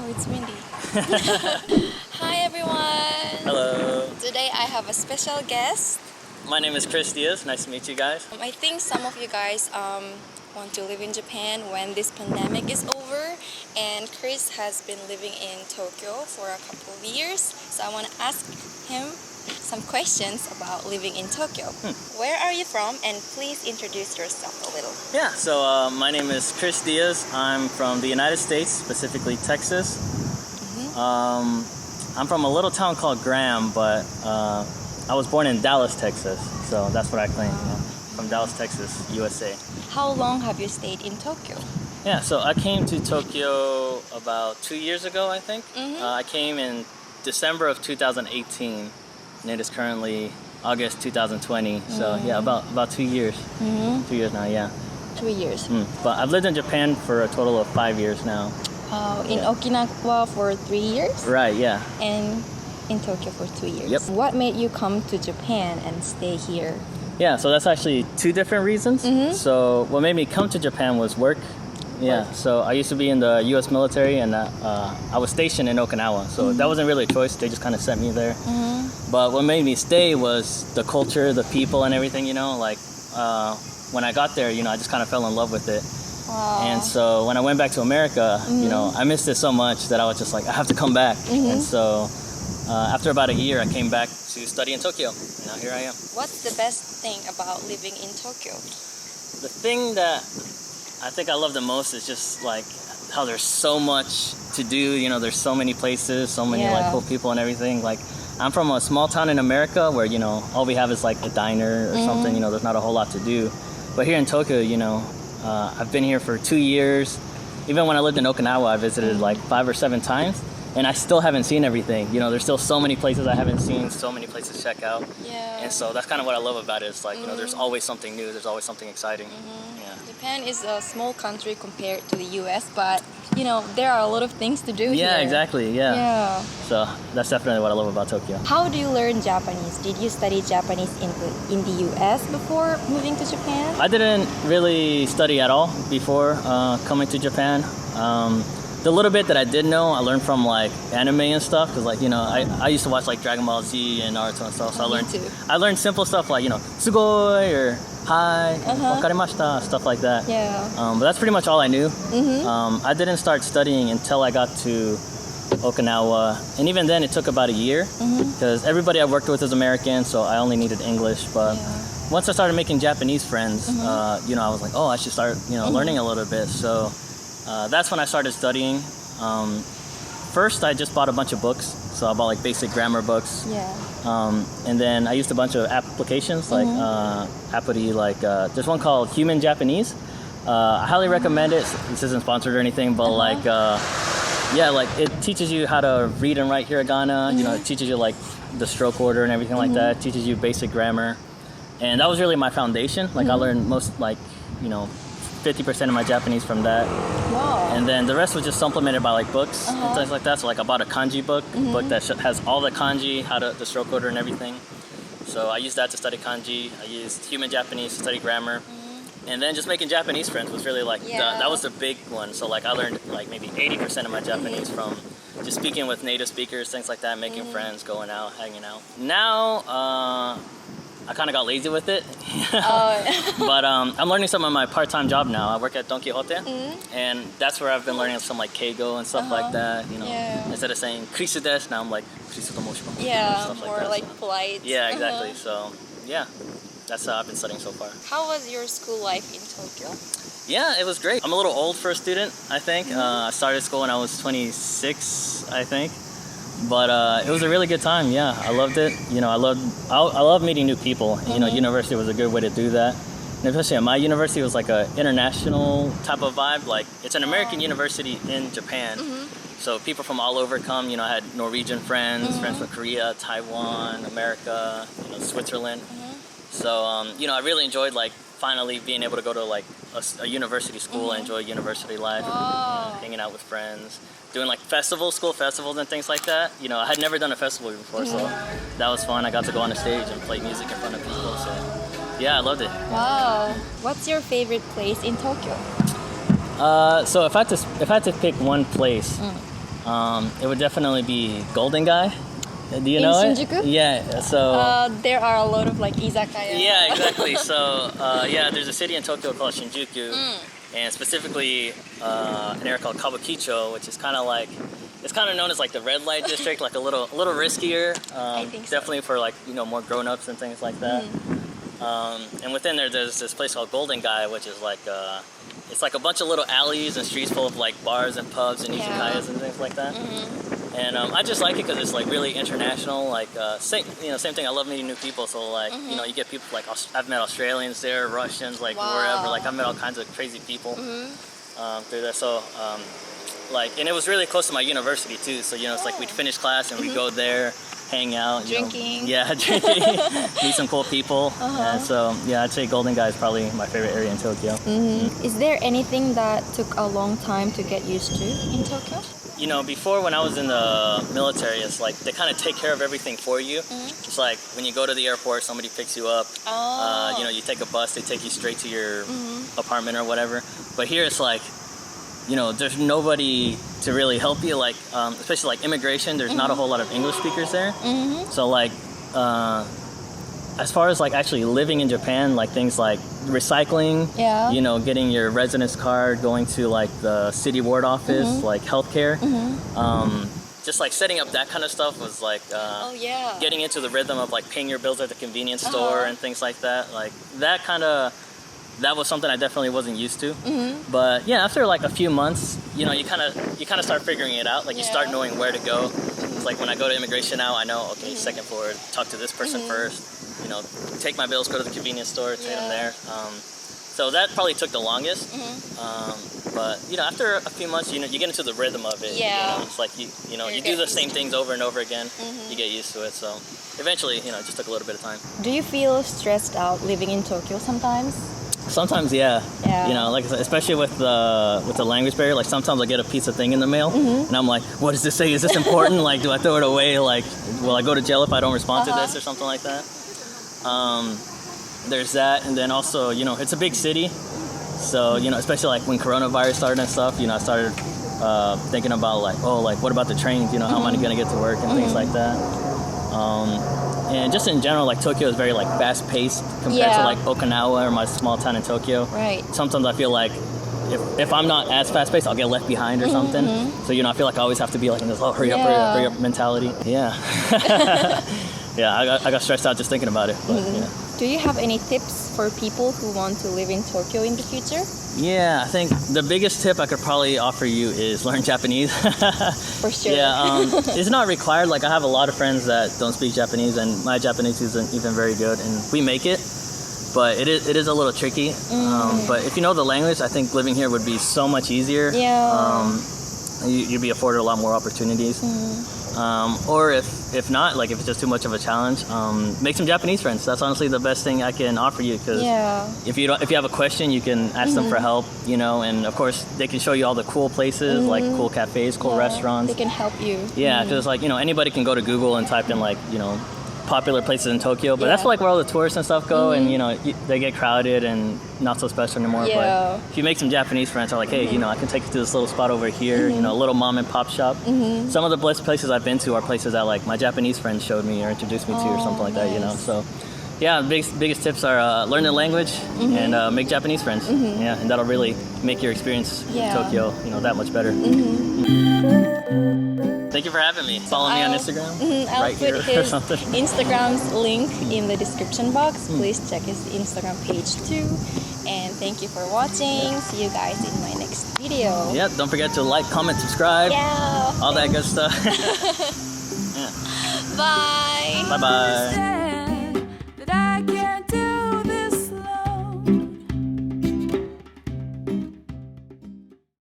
it's windy. Hi everyone! Hello. Today I have a special guest. My name is Chris Diaz. Nice to meet you guys. I think some of you guys want to live in Japan when this pandemic is over, and Chris has been living in Tokyo for a couple of years, so I want to ask him some questions about living in Tokyo. Where are you from, and please introduce yourself a little. Yeah, so my name is Chris Diaz. I'm from the United States, specifically Texas. I'm from a little town called Graham, but I was born in Dallas, Texas, so that's what I claim. Yeah. From Dallas, Texas, USA. How long have you stayed in Tokyo? Yeah, so I came to Tokyo about 2 years ago, I think. I came in December of 2018, and it is currently August 2020. So yeah, about 2 years. 2 years now, yeah. 2 years. But I've lived in Japan for a total of 5 years now. In Okinawa for 3 years? Right, yeah. And in Tokyo for 2 years. Yep. What made you come to Japan and stay here? Yeah, so that's actually two different reasons. So what made me come to Japan was work. Yeah, so I used to be in the U.S. military, and I was stationed in Okinawa. So that wasn't really a choice. They just kind of sent me there. But what made me stay was the culture, the people, and everything, you know. Like, when I got there, you know, I just kind of fell in love with it. Wow. And so when I went back to America, you know, I missed it so much that I was just like, I have to come back. And so after about a year, I came back to study in Tokyo. And now here I am. What's the best thing about living in Tokyo? The thing that I think I love the most is just like how there's so much to do. You know, there's so many places, so many like cool people and everything. Like, I'm from a small town in America where, you know, all we have is like a diner or something. You know, there's not a whole lot to do. But here in Tokyo, you know, I've been here for 2 years. Even when I lived in Okinawa, I visited like 5 or 7 times, and I still haven't seen everything. You know, there's still so many places I haven't seen, so many places to check out. Yeah. And so that's kind of what I love about it. It's like, you know, there's always something new. There's always something exciting. Yeah. Japan is a small country compared to the US, but you know, there are a lot of things to do here. Yeah, exactly. Yeah. Yeah. So that's definitely what I love about Tokyo. How do you learn Japanese? Did you study Japanese in the US before moving to Japan? I didn't really study at all before coming to Japan. The little bit that I did know, I learned from like anime and stuff, because like, you know, I used to watch like Dragon Ball Z and Naruto and stuff. So I learned simple stuff like, you know, sugoi or hi, wakarimashita, stuff like that. Yeah. But that's pretty much all I knew. I didn't start studying until I got to Okinawa, and even then it took about a year, because everybody I worked with is American, so I only needed English. But once I started making Japanese friends, you know, I was like, oh, I should start, you know, learning a little bit. So that's when I started studying. First, I just bought a bunch of books. So I bought like basic grammar books. Yeah. And then I used a bunch of applications like Appity, like there's one called Human Japanese. I highly recommend it. This isn't sponsored or anything, but like yeah, like it teaches you how to read and write hiragana. You know, it teaches you like the stroke order and everything like that. It teaches you basic grammar, and that was really my foundation. Like I learned most, like, you know, 50% of my Japanese from that. Wow. And then the rest was just supplemented by like books and things like that. So like I bought a kanji book, that has all the kanji, the stroke order and everything. So I used that to study kanji. I used Human Japanese to study grammar. And then just making Japanese friends was really like, that was the big one. So like I learned like maybe 80% of my Japanese from just speaking with native speakers, things like that, making friends, going out, hanging out. Now, I kind of got lazy with it, but I'm learning some of my part-time job now. I work at Don Quixote, and that's where I've been learning some like keigo and stuff like that. You know, instead of saying "krisu desu," now I'm like "krisu to moshimasu." Yeah, stuff more that, like so. polite. Yeah, exactly. So yeah, that's how I've been studying so far. How was your school life in Tokyo? Yeah, it was great. I'm a little old for a student, I think. I started school when I was 26, I think. But it was a really good time. Yeah, I loved it. You know, I love meeting new people. You know, university was a good way to do that. And especially at my university, it was like a international type of vibe. Like, it's an American university in Japan. So people from all over come. You know, I had Norwegian friends, friends from Korea, Taiwan, America, you know, Switzerland. So, you know, I really enjoyed like finally being able to go to like a university school and enjoy university life, you know, hanging out with friends, doing like school festivals and things like that. You know, I had never done a festival before, so that was fun. I got to go on the stage and play music in front of people, so yeah, I loved it. Wow. What's your favorite place in Tokyo? So if I had to pick one place, It would definitely be Golden Guy. Do you In know Shinjuku? it? Yeah. So. There are a lot of like izakaya. Yeah, exactly. So, yeah, there's a city in Tokyo called Shinjuku, and specifically an area called Kabukicho, which is kind of like, it's kind of known as like the red light district, like a little riskier. I think so. Definitely for like, you know, more grown-ups and things like that. And within there's this place called Golden Guy, which is like, it's like a bunch of little alleys and streets full of like bars and pubs and izakayas and things like that. And I just like it because it's like really international. Like same thing. I love meeting new people. So like you know, you get people like I've met Australians there, Russians, like wherever. Like I've met all kinds of crazy people through there. So like, and it was really close to my university too. So you know, it's like we'd finish class and we'd go there, hang out, Drinking. Drinking, meet some cool people. And so yeah, I'd say Golden Guy is probably my favorite area in Tokyo. Is there anything that took a long time to get used to in Tokyo? You know, before when I was in the military, it's like they kind of take care of everything for you. It's like when you go to the airport, somebody picks you up. You know, you take a bus, they take you straight to your apartment or whatever. But here it's like, you know, there's nobody to really help you. Like, especially like immigration, there's not a whole lot of English speakers there. So like, as far as like actually living in Japan, like things like recycling, you know, getting your residence card, going to like the city ward office, like healthcare, just like setting up that kind of stuff was like getting into the rhythm of like paying your bills at the convenience store and things like that. Like that was something I definitely wasn't used to. But yeah, after like a few months, you know, you kind of start figuring it out. Like you start knowing where to go. It's like when I go to immigration now, I know, okay, second floor, talk to this person first. You know, take my bills, go to the convenience store, take them there. So that probably took the longest. But you know, after a few months, you know, you get into the rhythm of it. You know? It's like you do the same things over and over again. You get used to it. So eventually, you know, it just took a little bit of time. Do you feel stressed out living in Tokyo sometimes? Sometimes, yeah. You know, like especially with the language barrier. Like sometimes I get a piece of thing in the mail, and I'm like, what does this say? Is this important? Like, do I throw it away? Like, will I go to jail if I don't respond to this or something like that? There's that, and then also, you know, it's a big city, so you know, especially like when coronavirus started and stuff. You know, I started thinking about like, oh, like what about the trains? You know, how am I gonna get to work and things like that. And just in general, like Tokyo is very like fast-paced compared to like Okinawa or my small town in Tokyo. Right. Sometimes I feel like if I'm not as fast-paced, I'll get left behind or something. So you know, I feel like I always have to be like in this hurry up mentality. Yeah. Yeah, I got stressed out just thinking about it. But, you know. Do you have any tips for people who want to live in Tokyo in the future? Yeah, I think the biggest tip I could probably offer you is learn Japanese. For sure. Yeah, it's not required. Like I have a lot of friends that don't speak Japanese, and my Japanese isn't even very good, and we make it, but it is a little tricky. But if you know the language, I think living here would be so much easier. Yeah. You'd be afforded a lot more opportunities. Or if not, like if it's just too much of a challenge, make some Japanese friends. That's honestly the best thing I can offer you, because if you have a question, you can ask them for help, you know, and of course they can show you all the cool places, like cool cafes, cool restaurants. They can help you. Yeah, because like, you know, anybody can go to Google and type in like, you know, popular places in Tokyo, but that's like where all the tourists and stuff go, and you know, they get crowded and not so special anymore. But if you make some Japanese friends, are like, hey, you know, I can take you to this little spot over here, you know, a little mom and pop shop. Some of the best places I've been to are places that like my Japanese friends showed me or introduced me to or something like that, you know. So yeah, biggest tips are learn the language and make Japanese friends. Yeah, and that'll really make your experience in Tokyo, you know, that much better. Thank you for having me. Follow me on Instagram. I'll put here his or something. Instagram's link in the description box. Please check his Instagram page too. And thank you for watching. See you guys in my next video. Yeah, don't forget to like, comment, subscribe. Yeah. All that good stuff. Bye. Bye-bye.